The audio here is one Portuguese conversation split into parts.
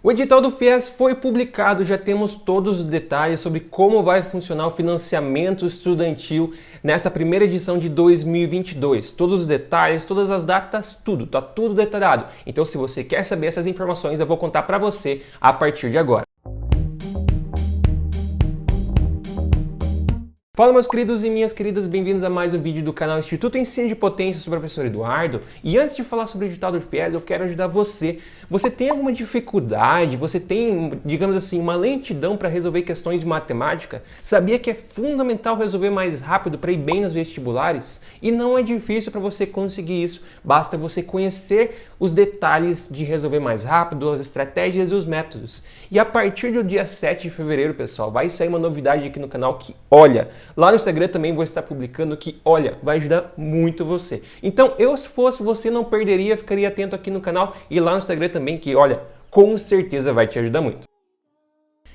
O edital do FIES foi publicado, já temos todos os detalhes sobre como vai funcionar o financiamento estudantil nessa primeira edição de 2022. Todos os detalhes, todas as datas, tá tudo detalhado. Então, se você quer saber essas informações, eu vou contar para você a partir de agora. Fala, meus queridos e minhas queridas, bem-vindos a mais um vídeo do canal Instituto Ensino de Potência, eu sou o professor Eduardo. E antes de falar sobre o edital do FIES, eu quero ajudar você. Você tem alguma dificuldade, você tem, digamos assim, uma lentidão para resolver questões de matemática? Sabia que é fundamental resolver mais rápido para ir bem nos vestibulares? E não é difícil para você conseguir isso, basta você conhecer os detalhes de resolver mais rápido, as estratégias e os métodos. E a partir do dia 7 de fevereiro, pessoal, vai sair uma novidade aqui no canal que, olha, lá no Instagram também vou estar publicando que, olha, vai ajudar muito você. Então, se fosse você, não perderia, ficaria atento aqui no canal e lá no Instagram também que, olha, com certeza vai te ajudar muito.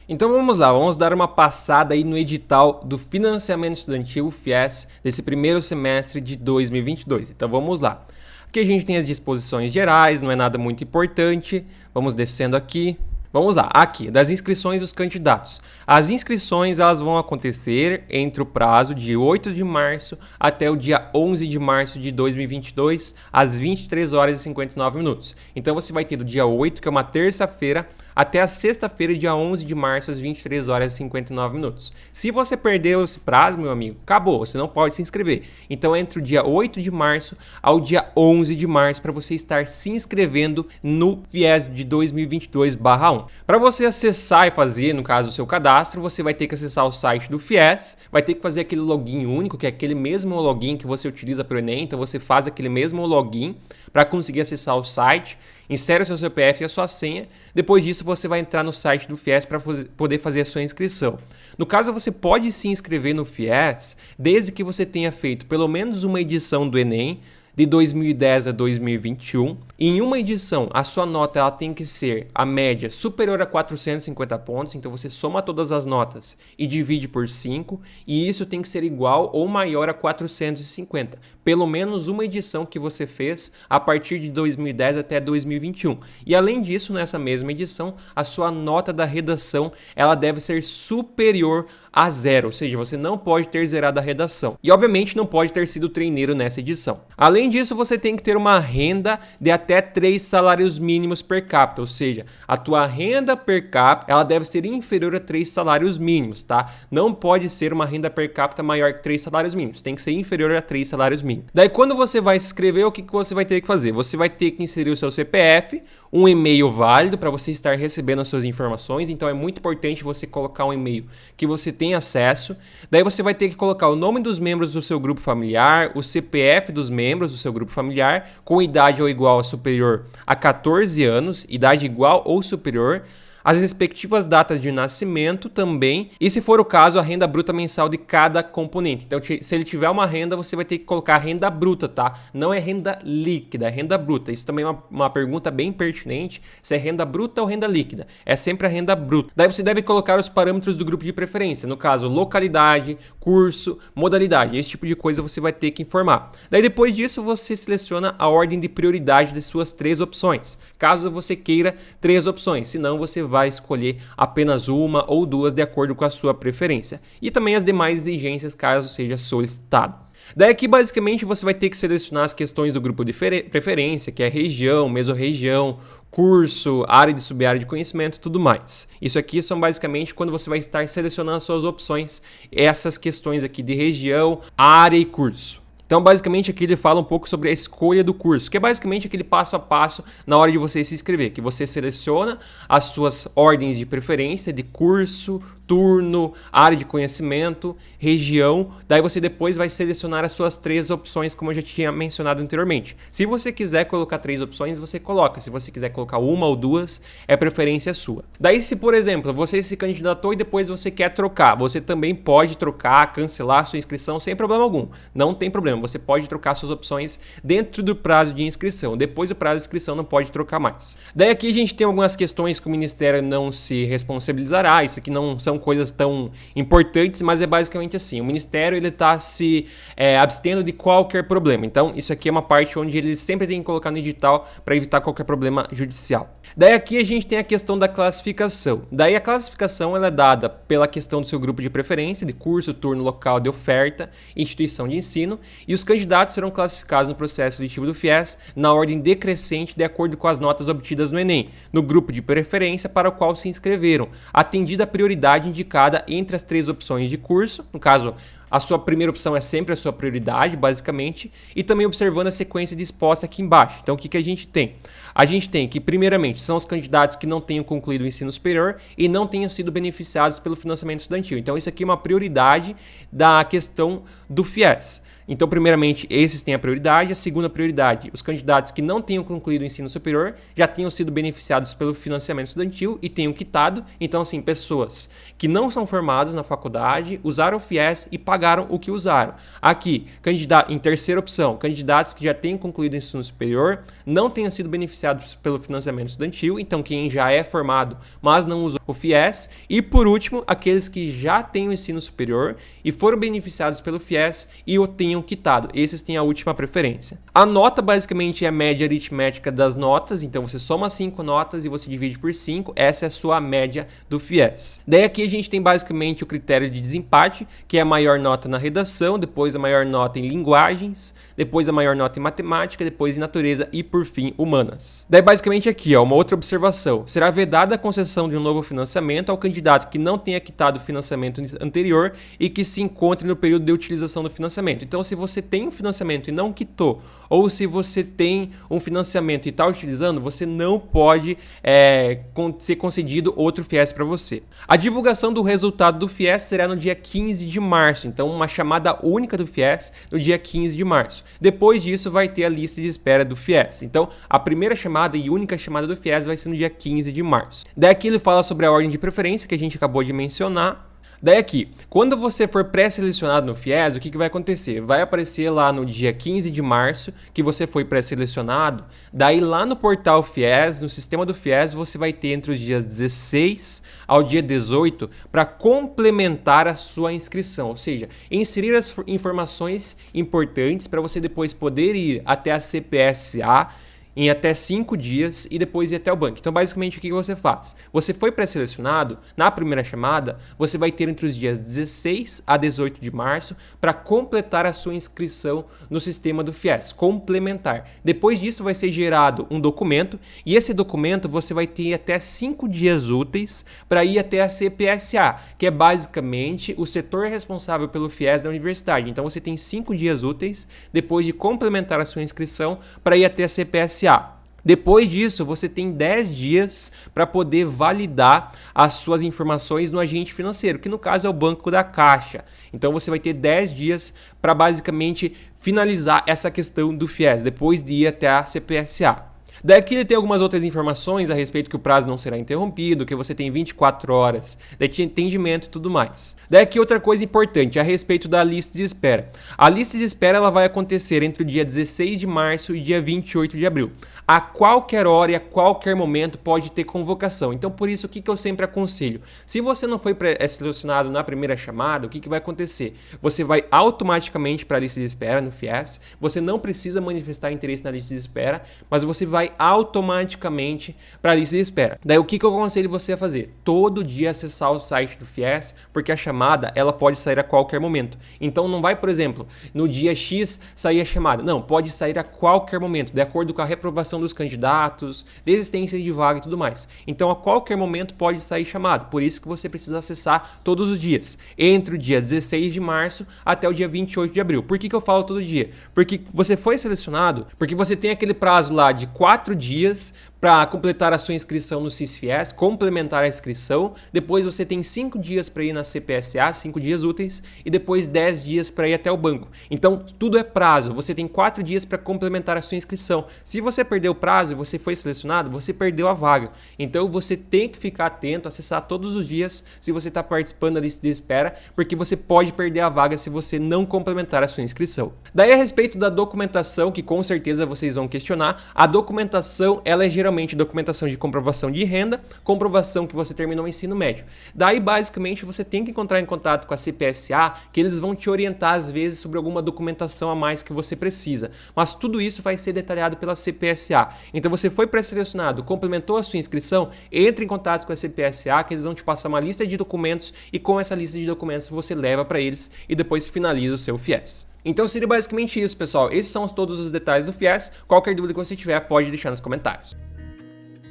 Então vamos lá, vamos dar uma passada aí no edital do financiamento estudantil, FIES, desse primeiro semestre de 2022. Então vamos lá. Aqui a gente tem as disposições gerais, não é nada muito importante. Vamos descendo aqui. Vamos lá, aqui, das inscrições dos candidatos. As inscrições elas vão acontecer entre o prazo de 8 de março até o dia 11 de março de 2022, às 23 horas e 59 minutos. Então você vai ter do dia 8, que é uma terça-feira, até a sexta-feira, dia 11 de março, às 23 horas e 59 minutos. Se você perdeu esse prazo, meu amigo, acabou, você não pode se inscrever. Então, entre o dia 8 de março ao dia 11 de março, para você estar se inscrevendo no FIES de 2022/1. Para você acessar e fazer, no caso, o seu cadastro, você vai ter que acessar o site do FIES, vai ter que fazer aquele login único, que é aquele mesmo login que você utiliza para o Enem, então você faz aquele mesmo login para conseguir acessar o site, insere o seu CPF e a sua senha. Depois disso, você vai entrar no site do FIES para poder fazer a sua inscrição. No caso, você pode se inscrever no FIES desde que você tenha feito pelo menos uma edição do Enem, de 2010 a 2021. Em uma edição, a sua nota ela tem que ser a média superior a 450 pontos, então você soma todas as notas e divide por 5, e isso tem que ser igual ou maior a 450. Pelo menos uma edição que você fez a partir de 2010 até 2021. E além disso, nessa mesma edição, a sua nota da redação ela deve ser superior a 0, ou seja, você não pode ter zerado a redação. E obviamente não pode ter sido treineiro nessa edição. Além disso, você tem que ter uma renda de até 3 salários mínimos per capita, ou seja, a tua renda per capita ela deve ser inferior a 3 salários mínimos, tá? Não pode ser uma renda per capita maior que 3 salários mínimos, tem que ser inferior a 3 salários mínimos. Daí quando você vai se inscrever, o que você vai ter que fazer? Você vai ter que inserir o seu CPF, um e-mail válido para você estar recebendo as suas informações, então é muito importante você colocar um e-mail que você tem acesso. Daí você vai ter que colocar o nome dos membros do seu grupo familiar, o CPF dos membros do seu grupo familiar, com idade ou igual ou superior a 14 anos, idade igual ou superior, as respectivas datas de nascimento também, e se for o caso, a renda bruta mensal de cada componente. Então, se ele tiver uma renda, você vai ter que colocar a renda bruta, tá? Não é renda líquida, é renda bruta. Isso também é uma pergunta bem pertinente, se é renda bruta ou renda líquida. É sempre a renda bruta. Daí você deve colocar os parâmetros do grupo de preferência, no caso, localidade, curso, modalidade. Esse tipo de coisa você vai ter que informar. Daí depois disso, você seleciona a ordem de prioridade de suas 3 opções, caso você queira 3 opções, senão você vai escolher apenas uma ou 2 de acordo com a sua preferência. E também as demais exigências caso seja solicitado. Daí aqui basicamente você vai ter que selecionar as questões do grupo de preferência, que é região, mesorregião, curso, área de subárea de conhecimento e tudo mais. Isso aqui são basicamente quando você vai estar selecionando as suas opções, essas questões aqui de região, área e curso. Então, basicamente, aqui ele fala um pouco sobre a escolha do curso, que é basicamente aquele passo a passo na hora de você se inscrever, que você seleciona as suas ordens de preferência de curso, turno, área de conhecimento, região, daí você depois vai selecionar as suas 3 opções, como eu já tinha mencionado anteriormente. Se você quiser colocar 3 opções, você coloca. Se você quiser colocar uma ou 2, é preferência sua. Daí, se por exemplo, você se candidatou e depois você quer trocar, você também pode trocar, cancelar a sua inscrição sem problema algum. Não tem problema, você pode trocar suas opções dentro do prazo de inscrição. Depois do prazo de inscrição não pode trocar mais. Daí aqui a gente tem algumas questões que o Ministério não se responsabilizará, isso aqui não são coisas tão importantes, mas é basicamente assim, o Ministério ele está se abstendo de qualquer problema. Então, isso aqui é uma parte onde eles sempre têm que colocar no edital para evitar qualquer problema judicial. Daí aqui a gente tem a questão da classificação. Daí a classificação ela é dada pela questão do seu grupo de preferência, de curso, turno, local de oferta, instituição de ensino, e os candidatos serão classificados no processo seletivo do FIES na ordem decrescente de acordo com as notas obtidas no Enem, no grupo de preferência para o qual se inscreveram, atendida a prioridade indicada entre as 3 opções de curso, no caso, a sua primeira opção é sempre a sua prioridade, basicamente, e também observando a sequência disposta aqui embaixo. Então, o que a gente tem? A gente tem que, primeiramente, são os candidatos que não tenham concluído o ensino superior e não tenham sido beneficiados pelo financiamento estudantil. Então, isso aqui é uma prioridade da questão do FIES. Então, primeiramente, esses têm a prioridade. A segunda prioridade, os candidatos que não tenham concluído o ensino superior já tenham sido beneficiados pelo financiamento estudantil e tenham quitado. Então, assim, pessoas que não são formados na faculdade, usaram o FIES e pagaram o que usaram. Aqui, em terceira opção, candidatos que já tenham concluído o ensino superior, não tenham sido beneficiados pelo financiamento estudantil. Então, quem já é formado, mas não usou o FIES. E, por último, aqueles que já têm o ensino superior e foram beneficiados pelo FIES e o tenham quitado. Esses têm a última preferência. A nota basicamente é a média aritmética das notas, então você soma 5 notas e você divide por 5, essa é a sua média do FIES. Daí aqui a gente tem basicamente o critério de desempate, que é a maior nota na redação, depois a maior nota em linguagens, depois a maior nota em matemática, depois em natureza e por fim humanas. Daí basicamente aqui, uma outra observação, será vedada a concessão de um novo financiamento ao candidato que não tenha quitado o financiamento anterior e que se encontre no período de utilização do financiamento. Então, se você tem um financiamento e não quitou, ou se você tem um financiamento e está utilizando, você não pode ser concedido outro FIES para você. A divulgação do resultado do FIES será no dia 15 de março, então uma chamada única do FIES no dia 15 de março. Depois disso vai ter a lista de espera do FIES. Então, a primeira chamada e única chamada do FIES vai ser no dia 15 de março. Daqui ele fala sobre a ordem de preferência que a gente acabou de mencionar. Daí aqui, quando você for pré-selecionado no FIES, o que vai acontecer? Vai aparecer lá no dia 15 de março que você foi pré-selecionado, daí lá no portal FIES, no sistema do FIES, você vai ter entre os dias 16 ao dia 18 para complementar a sua inscrição, ou seja, inserir as informações importantes para você depois poder ir até a CPSA em até 5 dias e depois ir até o banco. Então, basicamente, o que você faz? Você foi pré-selecionado, na primeira chamada, você vai ter entre os dias 16 a 18 de março para completar a sua inscrição no sistema do FIES, complementar. Depois disso, vai ser gerado um documento e esse documento você vai ter até 5 dias úteis para ir até a CPSA, que é basicamente o setor responsável pelo FIES da universidade. Então, você tem 5 dias úteis depois de complementar a sua inscrição para ir até a CPSA. Depois disso, você tem 10 dias para poder validar as suas informações no agente financeiro, que no caso é o Banco da Caixa. Então você vai ter 10 dias para basicamente finalizar essa questão do FIES, depois de ir até a CPSA. Daqui ele tem algumas outras informações a respeito que o prazo não será interrompido, que você tem 24 horas de atendimento e tudo mais. Daqui outra coisa importante a respeito da lista de espera. A lista de espera ela vai acontecer entre o dia 16 de março e dia 28 de abril. A qualquer hora e a qualquer momento pode ter convocação. Então, por isso, o que eu sempre aconselho? Se você não foi selecionado na primeira chamada, o que vai acontecer? Você vai automaticamente para a lista de espera no FIES, você não precisa manifestar interesse na lista de espera, mas você vai automaticamente para a lista de espera. Daí o que eu aconselho você a fazer? Todo dia acessar o site do FIES, porque a chamada ela pode sair a qualquer momento. Então não vai, por exemplo, no dia X sair a chamada. Não, pode sair a qualquer momento, de acordo com a reprovação dos candidatos, desistência de vaga e tudo mais. Então a qualquer momento pode sair chamada. Por isso que você precisa acessar todos os dias, entre o dia 16 de março até o dia 28 de abril. Por que eu falo todo dia? Porque você foi selecionado, porque você tem aquele prazo lá de 4 dias para completar a sua inscrição no SIS-FIES, complementar a inscrição, depois você tem 5 dias para ir na CPSA, 5 dias úteis, e depois 10 dias para ir até o banco. Então, tudo é prazo, você tem 4 dias para complementar a sua inscrição. Se você perdeu o prazo e você foi selecionado, você perdeu a vaga. Então, você tem que ficar atento, acessar todos os dias se você está participando da lista de espera, porque você pode perder a vaga se você não complementar a sua inscrição. Daí, a respeito da documentação, que com certeza vocês vão questionar, a documentação, ela é geralmente geralmente documentação de comprovação de renda, comprovação que você terminou o ensino médio. Daí, basicamente, você tem que entrar em contato com a CPSA, que eles vão te orientar, às vezes, sobre alguma documentação a mais que você precisa. Mas tudo isso vai ser detalhado pela CPSA. Então, você foi pré-selecionado, complementou a sua inscrição, entre em contato com a CPSA, que eles vão te passar uma lista de documentos e com essa lista de documentos você leva para eles e depois finaliza o seu FIES. Então seria basicamente isso, pessoal. Esses são todos os detalhes do FIES. Qualquer dúvida que você tiver, pode deixar nos comentários.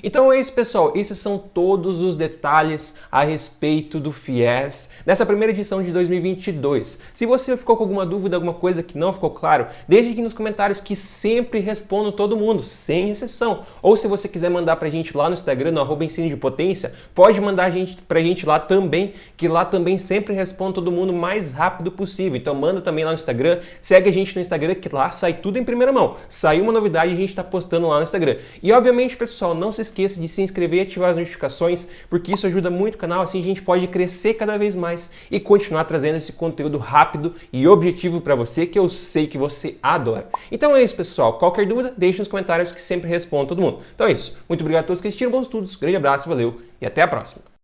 Então é isso, pessoal. Esses são todos os detalhes a respeito do FIES nessa primeira edição de 2022. Se você ficou com alguma dúvida, alguma coisa que não ficou claro, deixe aqui nos comentários que sempre respondo todo mundo, sem exceção. Ou se você quiser mandar pra gente lá no Instagram, no @ensino de potência, pode mandar pra gente lá também, que lá também sempre respondo todo mundo o mais rápido possível. Então manda também lá no Instagram, segue a gente no Instagram, que lá sai tudo em primeira mão. Saiu uma novidade, a gente tá postando lá no Instagram. E obviamente, pessoal, não se esqueça de se inscrever e ativar as notificações, porque isso ajuda muito o canal, assim a gente pode crescer cada vez mais e continuar trazendo esse conteúdo rápido e objetivo para você, que eu sei que você adora. Então é isso, pessoal. Qualquer dúvida, deixe nos comentários que sempre respondo todo mundo. Então é isso. Muito obrigado a todos que assistiram, bons estudos, grande abraço, valeu e até a próxima.